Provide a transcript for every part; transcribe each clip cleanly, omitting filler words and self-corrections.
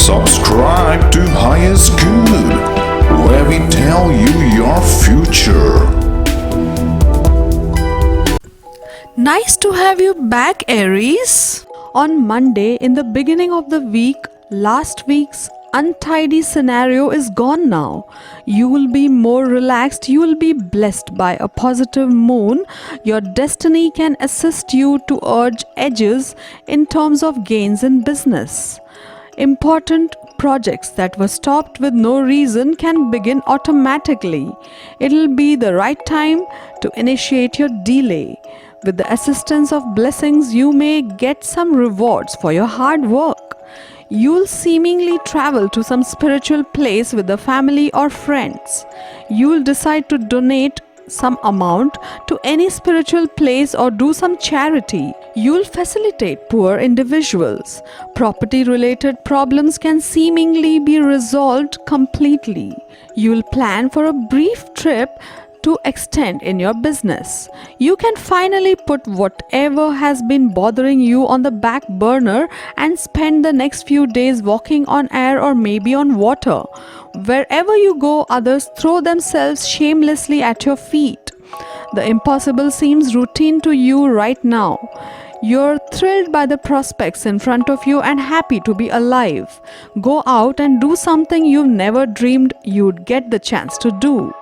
Subscribe to Highest Good, where we tell you your future. Nice to have you back, Aries. On Monday, in the beginning of the week, last week's untidy scenario is gone now. You will be more relaxed, you will be blessed by a positive moon. Your destiny can assist you to urge edges in terms of gains in business. Important projects that were stopped with no reason can begin automatically. It'll be the right time to initiate your delay. With the assistance of blessings, you may get some rewards for your hard work. You'll seemingly travel to some spiritual place with the family or friends. You'll decide to donate some amount to any spiritual place or do some charity. You'll facilitate poor individuals. Property related problems can seemingly be resolved completely. You'll plan for a brief trip to extend in your business. You can finally put whatever has been bothering you on the back burner and spend the next few days walking on air or maybe on water. Wherever you go, others throw themselves shamelessly at your feet. The impossible seems routine to you right now. You're thrilled by the prospects in front of you and happy to be alive. Go out and do something you've never dreamed you'd get the chance to do.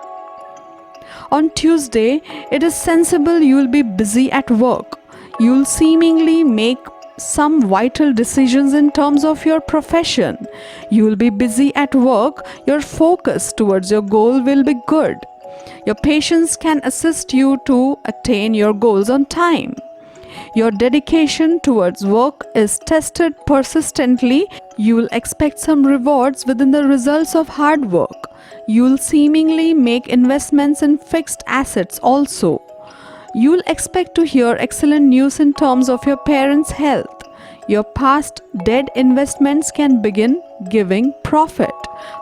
On Tuesday, it is sensible you'll be busy at work. You'll seemingly make some vital decisions in terms of your profession. You'll be busy at work. Your focus towards your goal will be good. Your patience can assist you to attain your goals on time. Your dedication towards work is tested persistently. You will expect some rewards within the results of hard work. You'll seemingly make investments in fixed assets also. You'll expect to hear excellent news in terms of your parents' health. Your past dead investments can begin giving profit.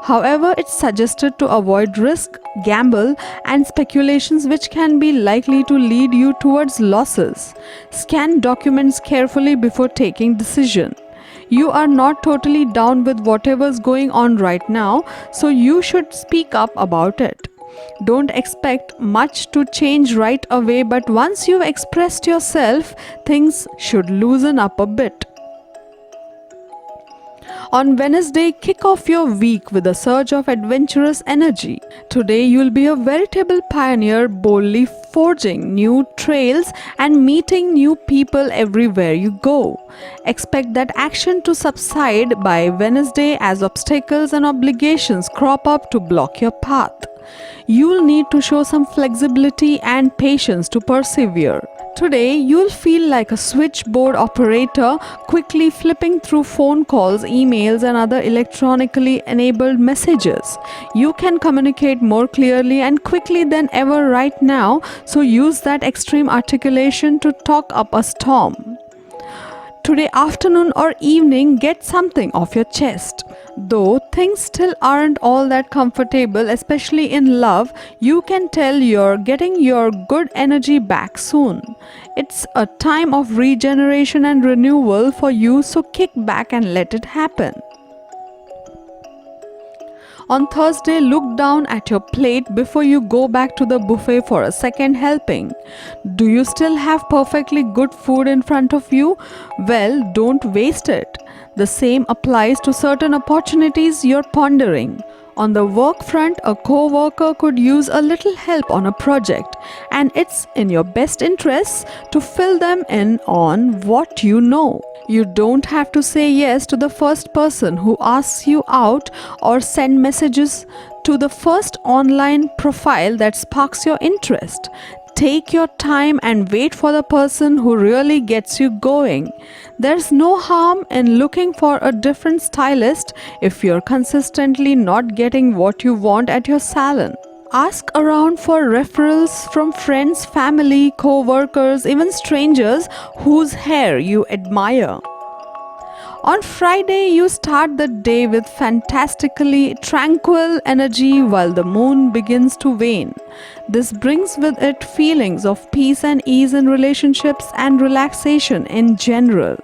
However, it's suggested to avoid risk, gamble, and speculations which can be likely to lead you towards losses. Scan documents carefully before taking decision. You are not totally down with whatever's going on right now, so you should speak up about it. Don't expect much to change right away, but once you've expressed yourself, things should loosen up a bit. On Wednesday, kick off your week with a surge of adventurous energy. Today, you'll be a veritable pioneer, boldly forging new trails and meeting new people everywhere you go. Expect that action to subside by Wednesday as obstacles and obligations crop up to block your path. You'll need to show some flexibility and patience to persevere. Today, you'll feel like a switchboard operator, quickly flipping through phone calls, emails, and other electronically enabled messages. You can communicate more clearly and quickly than ever right now, so use that extreme articulation to talk up a storm. Today afternoon or evening, get something off your chest. Though things still aren't all that comfortable, especially in love, you can tell you're getting your good energy back soon. It's a time of regeneration and renewal for you, so kick back and let it happen. On Thursday, look down at your plate before you go back to the buffet for a second helping. Do you still have perfectly good food in front of you? Well, don't waste it. The same applies to certain opportunities you're pondering. On the work front, a co-worker could use a little help on a project, and it's in your best interests to fill them in on what you know. You don't have to say yes to the first person who asks you out or send messages to the first online profile that sparks your interest. Take your time and wait for the person who really gets you going. There's no harm in looking for a different stylist if you're consistently not getting what you want at your salon. Ask around for referrals from friends, family, co-workers, even strangers whose hair you admire. On Friday, you start the day with fantastically tranquil energy while the moon begins to wane. This brings with it feelings of peace and ease in relationships and relaxation in general.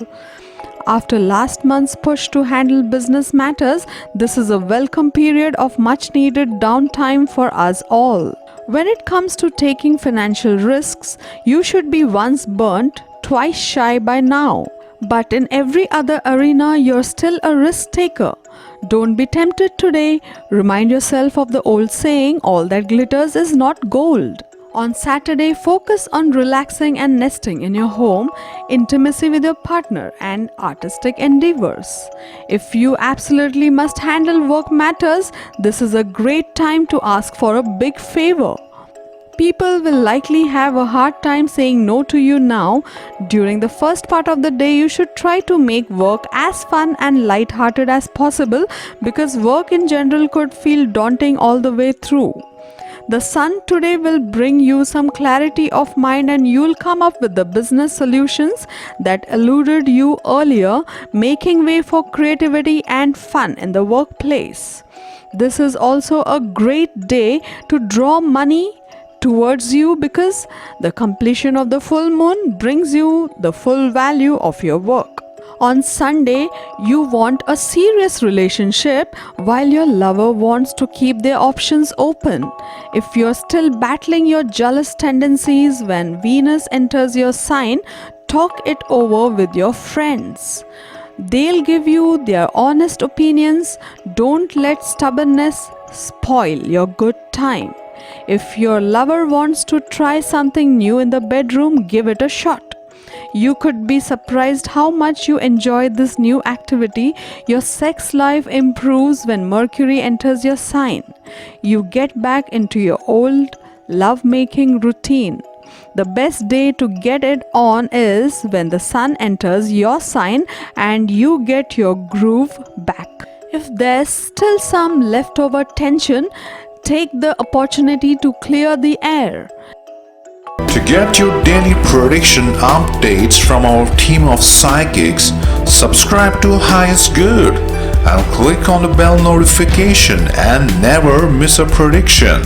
After last month's push to handle business matters, this is a welcome period of much needed downtime for us all. When it comes to taking financial risks, you should be once burnt, twice shy by now. But in every other arena, you're still a risk taker. Don't be tempted today. Remind yourself of the old saying, all that glitters is not gold. On Saturday, focus on relaxing and nesting in your home, intimacy with your partner, and artistic endeavors. If you absolutely must handle work matters, this is a great time to ask for a big favor. People will likely have a hard time saying no to you now. During the first part of the day, you should try to make work as fun and light-hearted as possible because work in general could feel daunting all the way through. The sun today will bring you some clarity of mind and you'll come up with the business solutions that eluded you earlier, making way for creativity and fun in the workplace. This is also a great day to draw money towards you because the completion of the full moon brings you the full value of your work. On Sunday, you want a serious relationship while your lover wants to keep their options open. If you're still battling your jealous tendencies when Venus enters your sign, talk it over with your friends. They'll give you their honest opinions. Don't let stubbornness spoil your good time. If your lover wants to try something new in the bedroom, give it a shot. You could be surprised how much you enjoy this new activity. Your sex life improves when Mercury enters your sign. You get back into your old love-making routine. The best day to get it on is when the sun enters your sign and you get your groove back. If there's still some leftover tension, take the opportunity to clear the air. To get your daily prediction updates from our team of psychics, subscribe to Highest Good and click on the bell notification and never miss a prediction.